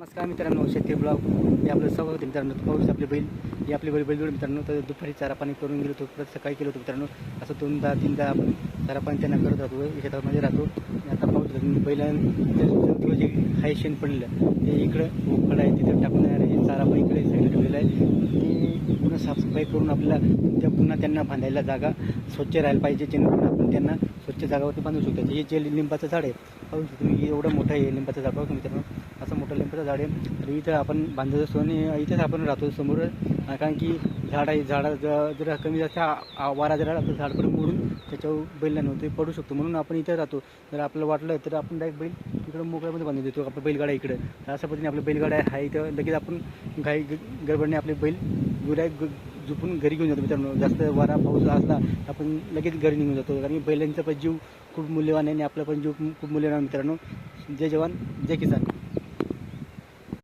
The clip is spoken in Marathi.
नमस्कार मित्रांनो, शेती ब्लॉग हे आपलं सगळं होतं मित्रांनो. पाऊस आपले बैल हे आपले बैलजोड मित्रांनो. तर दुपारी चारा पाणी करून गेलो होतो, परत सकाळी केलं होतं मित्रांनो. असं 2-3दा आपण चारा पाणी त्यांना करत राहतो, शेतामध्ये राहतो. आता पाऊस बैलांचं जे हाय शेण पडलेलं ते इकडं उकड आहे तिथं टाकून हे चारा पण इकडे साईडला ठेवलेला आहे. ते पुन्हा साफसफाई करून आपल्याला पुन्हा त्यांना बांधायला जागा स्वच्छ राहायला पाहिजे, जेणेकरून आपण त्यांना स्वच्छ जागावरती बांधू शकतो. हे जे लिंबाचं झाड आहे पाहू शकतो तुम्ही, एवढं मोठं आहे लिंबाचं झाड. पाहू मित्रांनो, असं मोठं लिंबाचं झाड आहे. तर इथं आपण बांधत असतो आणि इथंच आपण राहतो समोर, कारण की झाड आहे. झाडा जर कमी जास्त वारा जर आपलं झाड पण मोडून त्याच्यावर बैल नव्हते पडू शकतो, म्हणून आपण इथं राहतो. जर आपल्याला वाटलं तर आपण डायरेक्ट बैल इकडं मोकळ्यामध्ये बांधून देतो, आपलं बैलगाडा इकडं. तर अशा पद्धतीने आपलं बैलगाडा आहे इथं. लगेच आपण घाई गडबडने आपले बैल झोपून घरी घेऊन जातो मित्रांनो. जास्त वारा पाऊस असला आपण लगेच घरी निघून जातो, कारण की बैलांचा पण जीव खूप मूल्यवान आहे आणि आपला पण जीव खूप मूल्यवान मित्रांनो. जय जवान जय किसान.